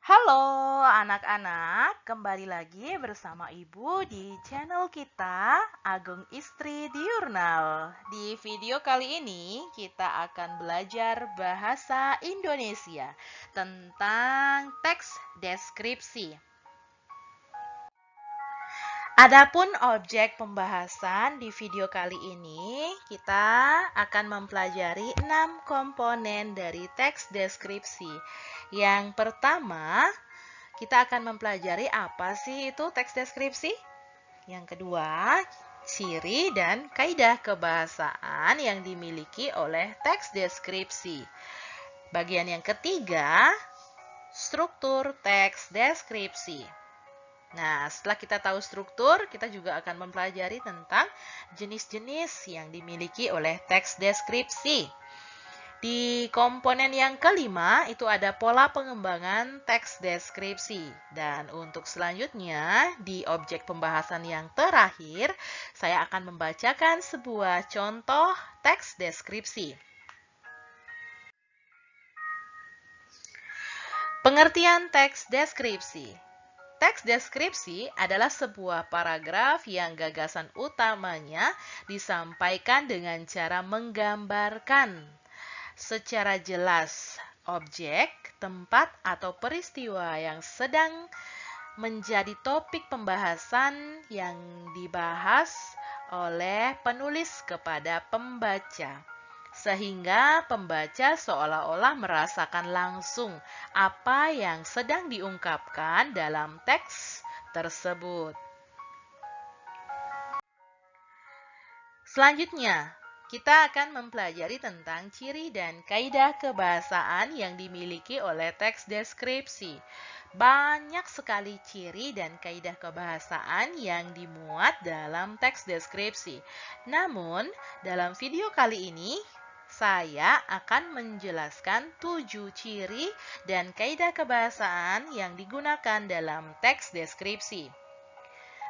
Halo anak-anak, kembali lagi bersama Ibu di channel kita Agung Istri Diurnal. Di video kali ini kita akan belajar bahasa Indonesia tentang teks deskripsi. Adapun objek pembahasan di video kali ini, kita akan mempelajari 6 komponen dari teks deskripsi. Yang pertama, kita akan mempelajari apa sih itu teks deskripsi. Yang kedua, ciri dan kaidah kebahasaan yang dimiliki oleh teks deskripsi. Bagian yang ketiga, struktur teks deskripsi. Nah, setelah kita tahu struktur, kita juga akan mempelajari tentang jenis-jenis yang dimiliki oleh teks deskripsi. Di komponen yang kelima, itu ada pola pengembangan teks deskripsi. Dan untuk selanjutnya, di objek pembahasan yang terakhir, saya akan membacakan sebuah contoh teks deskripsi. Pengertian teks deskripsi. Teks deskripsi adalah sebuah paragraf yang gagasan utamanya disampaikan dengan cara menggambarkan secara jelas objek, tempat, atau peristiwa yang sedang menjadi topik pembahasan yang dibahas oleh penulis kepada pembaca. Sehingga pembaca seolah-olah merasakan langsung apa yang sedang diungkapkan dalam teks tersebut. Selanjutnya, kita akan mempelajari tentang ciri dan kaidah kebahasaan yang dimiliki oleh teks deskripsi. Banyak sekali ciri dan kaidah kebahasaan yang dimuat dalam teks deskripsi. Namun, dalam video kali ini, saya akan menjelaskan 7 ciri dan kaidah kebahasaan yang digunakan dalam teks deskripsi.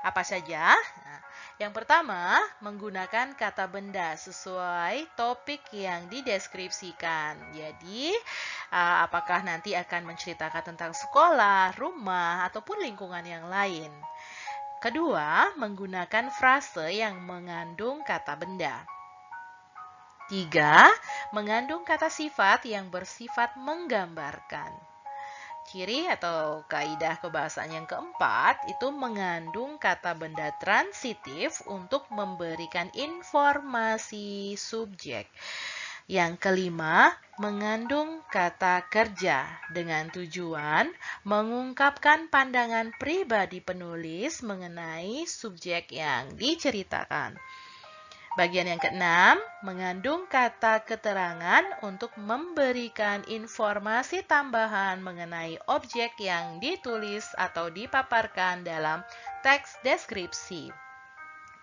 Apa saja? Nah, yang pertama, menggunakan kata benda sesuai topik yang dideskripsikan. Jadi, apakah nanti akan menceritakan tentang sekolah, rumah, ataupun lingkungan yang lain. Kedua, menggunakan frase yang mengandung kata benda. 3. Mengandung kata sifat yang bersifat menggambarkan. Ciri atau kaidah kebahasaan yang keempat itu mengandung kata benda transitif untuk memberikan informasi subjek. Yang kelima, mengandung kata kerja dengan tujuan mengungkapkan pandangan pribadi penulis mengenai subjek yang diceritakan. Bagian yang keenam, mengandung kata keterangan untuk memberikan informasi tambahan mengenai objek yang ditulis atau dipaparkan dalam teks deskripsi.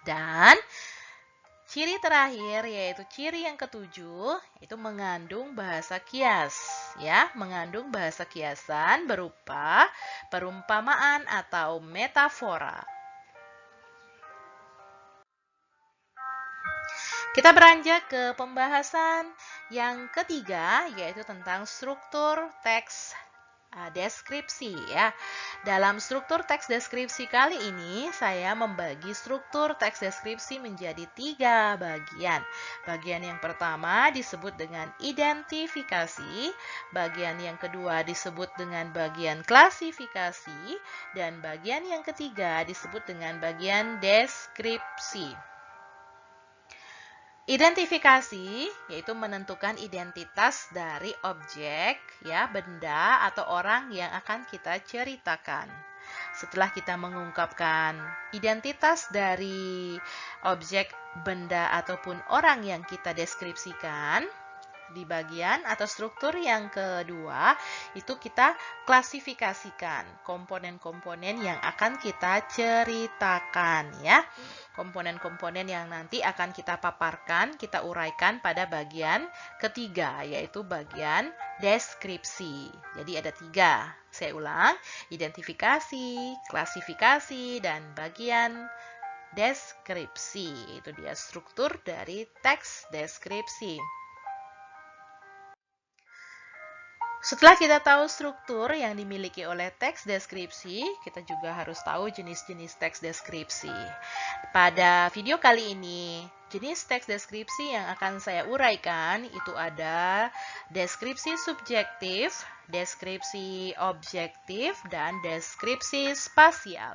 Dan ciri terakhir yaitu ciri yang ketujuh, itu mengandung bahasa kias, ya, mengandung bahasa kiasan berupa perumpamaan atau metafora. Kita beranjak ke pembahasan yang ketiga, yaitu tentang struktur teks deskripsi ya. Dalam struktur teks deskripsi kali ini, saya membagi struktur teks deskripsi menjadi 3 bagian. Bagian yang pertama disebut dengan identifikasi, bagian yang kedua disebut dengan bagian klasifikasi, dan bagian yang ketiga disebut dengan bagian deskripsi. Identifikasi yaitu menentukan identitas dari objek, ya, benda atau orang yang akan kita ceritakan. Setelah kita mengungkapkan identitas dari objek, benda ataupun orang yang kita deskripsikan, di bagian atau struktur yang kedua itu kita klasifikasikan komponen-komponen yang akan kita ceritakan, ya. Komponen-komponen yang nanti akan kita paparkan, kita uraikan pada bagian ketiga, yaitu bagian deskripsi. Jadi ada 3. Saya ulang, identifikasi, klasifikasi, dan bagian deskripsi. Itu dia struktur dari teks deskripsi. Setelah kita tahu struktur yang dimiliki oleh teks deskripsi, kita juga harus tahu jenis-jenis teks deskripsi. Pada video kali ini, jenis teks deskripsi yang akan saya uraikan itu ada deskripsi subjektif, deskripsi objektif, dan deskripsi spasial.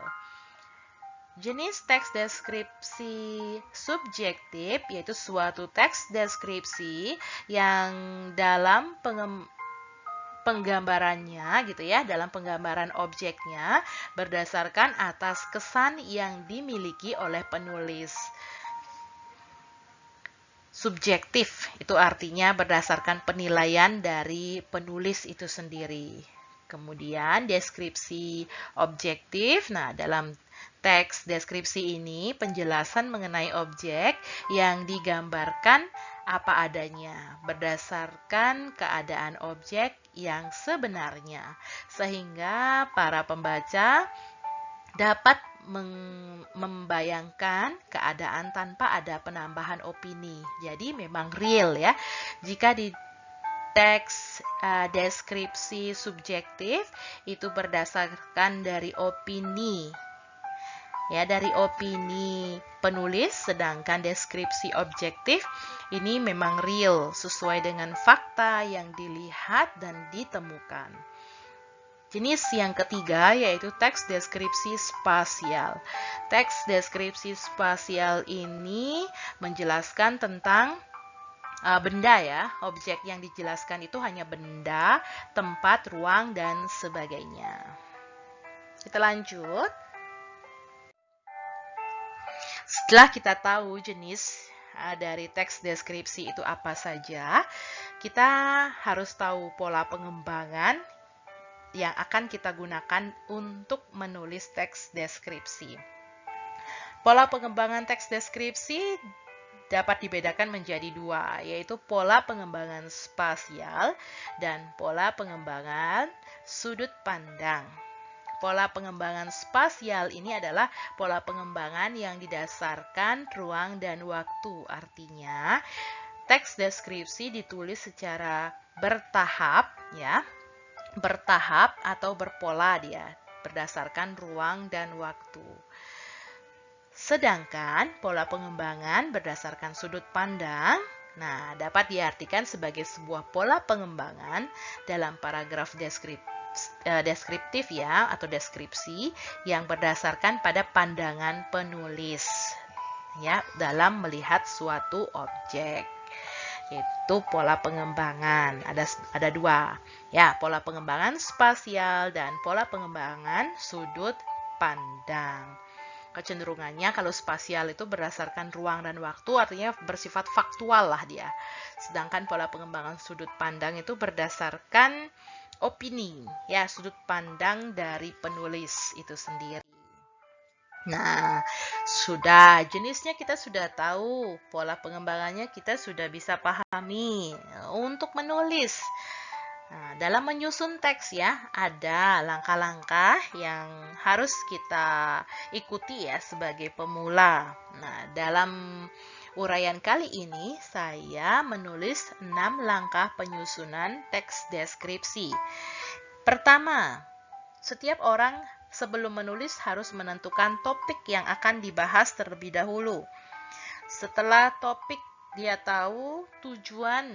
Jenis teks deskripsi subjektif yaitu suatu teks deskripsi yang dalam penggambarannya gitu ya, dalam penggambaran objeknya berdasarkan atas kesan yang dimiliki oleh penulis. Subjektif itu artinya berdasarkan penilaian dari penulis itu sendiri. Kemudian deskripsi objektif. Nah, dalam teks deskripsi ini penjelasan mengenai objek yang digambarkan apa adanya berdasarkan keadaan objek yang sebenarnya, sehingga para pembaca dapat membayangkan keadaan tanpa ada penambahan opini. Jadi memang real ya. Jika di teks deskripsi subjektif itu berdasarkan dari opini ya, dari opini penulis, sedangkan deskripsi objektif ini memang real, sesuai dengan fakta yang dilihat dan ditemukan. Jenis yang ketiga yaitu teks deskripsi spasial. Teks deskripsi spasial ini menjelaskan tentang benda ya, objek yang dijelaskan itu hanya benda, tempat, ruang, dan sebagainya. Kita lanjut. Setelah kita tahu jenis dari teks deskripsi itu apa saja, kita harus tahu pola pengembangan yang akan kita gunakan untuk menulis teks deskripsi. Pola pengembangan teks deskripsi dapat dibedakan menjadi dua, yaitu pola pengembangan spasial dan pola pengembangan sudut pandang. Pola pengembangan spasial ini adalah pola pengembangan yang didasarkan ruang dan waktu. Artinya, teks deskripsi ditulis secara bertahap ya. Bertahap atau berpola dia, berdasarkan ruang dan waktu. Sedangkan pola pengembangan berdasarkan sudut pandang, nah dapat diartikan sebagai sebuah pola pengembangan dalam paragraf deskriptif ya, atau deskripsi yang berdasarkan pada pandangan penulis ya dalam melihat suatu objek. Itu pola pengembangan. Ada dua ya, pola pengembangan spasial dan pola pengembangan sudut pandang. Kecenderungannya kalau spasial itu berdasarkan ruang dan waktu, artinya bersifat faktual lah dia. Sedangkan pola pengembangan sudut pandang itu berdasarkan opini, ya, sudut pandang dari penulis itu sendiri. Nah, sudah jenisnya kita sudah tahu, pola pengembangannya kita sudah bisa pahami. Untuk menulis, nah, dalam menyusun teks ya, ada langkah-langkah yang harus kita ikuti ya sebagai pemula. Nah, dalam uraian kali ini saya menulis 6 langkah penyusunan teks deskripsi. Pertama, setiap orang sebelum menulis harus menentukan topik yang akan dibahas terlebih dahulu. Setelah topik dia tahu tujuan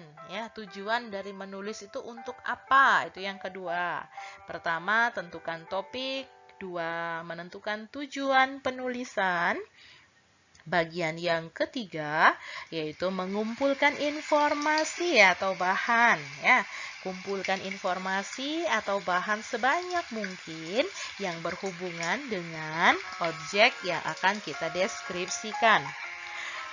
dari menulis itu untuk apa, itu yang kedua. Pertama, tentukan topik. Dua, menentukan tujuan penulisan. Bagian yang ketiga yaitu mengumpulkan informasi atau bahan ya. Kumpulkan informasi atau bahan sebanyak mungkin yang berhubungan dengan objek yang akan kita deskripsikan.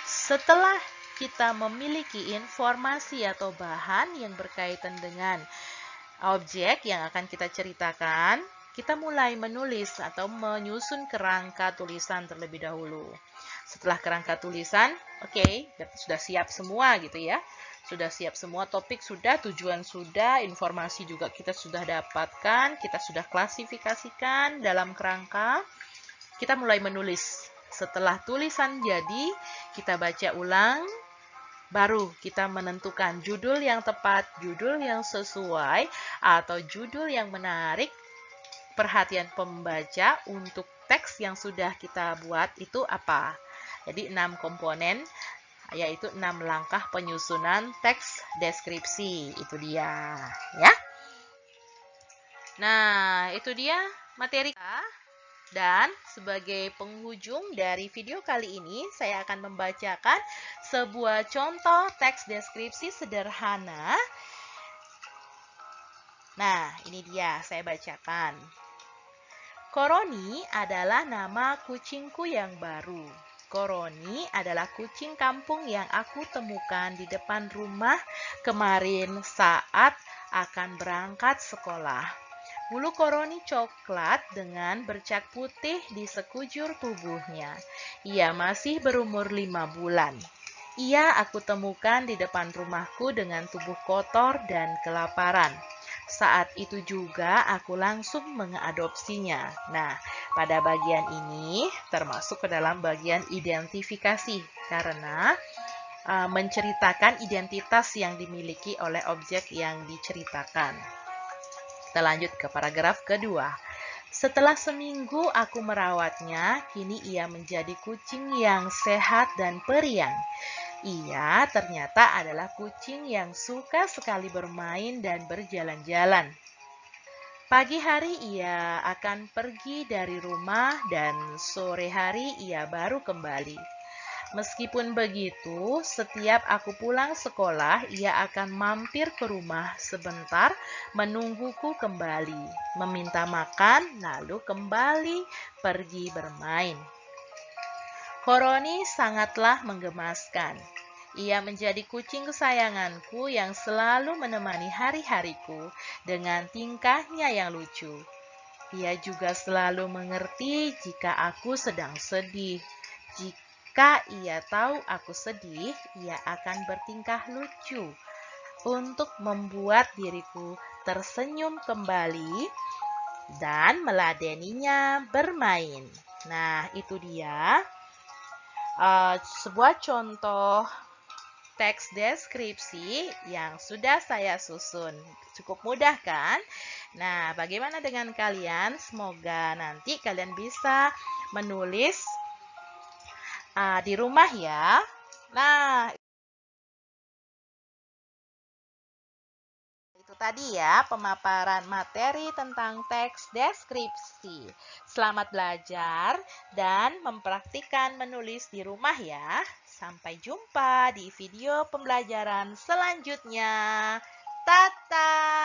Setelah kita memiliki informasi atau bahan yang berkaitan dengan objek yang akan kita ceritakan, kita mulai menulis atau menyusun kerangka tulisan terlebih dahulu. Setelah kerangka tulisan, sudah siap semua gitu ya. Sudah siap semua, topik sudah, tujuan sudah, informasi juga kita sudah dapatkan, kita sudah klasifikasikan dalam kerangka. Kita mulai menulis. Setelah tulisan jadi, kita baca ulang Baru kita menentukan judul yang tepat, judul yang sesuai, atau judul yang menarik perhatian pembaca untuk teks yang sudah kita buat itu apa. Jadi 6 komponen, yaitu 6 langkah penyusunan teks deskripsi. Itu dia, ya. Nah, itu dia materi kita. Dan sebagai penghujung dari video kali ini, saya akan membacakan sebuah contoh teks deskripsi sederhana. Nah, ini dia, saya bacakan. Koroni adalah nama kucingku yang baru. Koroni adalah kucing kampung yang aku temukan di depan rumah kemarin saat akan berangkat sekolah. Bulu Koroni coklat dengan bercak putih di sekujur tubuhnya. Ia masih berumur 5 bulan. Ia aku temukan di depan rumahku dengan tubuh kotor dan kelaparan. Saat itu juga aku langsung mengadopsinya. Nah, pada bagian ini termasuk ke dalam bagian identifikasi karena menceritakan identitas yang dimiliki oleh objek yang diceritakan. Kita lanjut ke paragraf kedua. Setelah seminggu aku merawatnya, kini ia menjadi kucing yang sehat dan periang. Ia ternyata adalah kucing yang suka sekali bermain dan berjalan-jalan. Pagi hari ia akan pergi dari rumah dan sore hari ia baru kembali. Meskipun begitu, setiap aku pulang sekolah, ia akan mampir ke rumah sebentar menungguku kembali, meminta makan, lalu kembali pergi bermain. Koroni sangatlah menggemaskan. Ia menjadi kucing kesayanganku yang selalu menemani hari-hariku dengan tingkahnya yang lucu. Ia juga selalu mengerti jika aku sedang sedih. Jika ia tahu aku sedih, ia akan bertingkah lucu untuk membuat diriku tersenyum kembali dan meladeninya bermain. Nah, itu dia sebuah contoh teks deskripsi yang sudah saya susun. Cukup mudah kan? Nah, bagaimana dengan kalian? Semoga nanti kalian bisa menulis di rumah ya. Nah, itu tadi ya pemaparan materi tentang teks deskripsi. Selamat belajar dan mempraktikkan menulis di rumah ya. Sampai jumpa di video pembelajaran selanjutnya. Tata!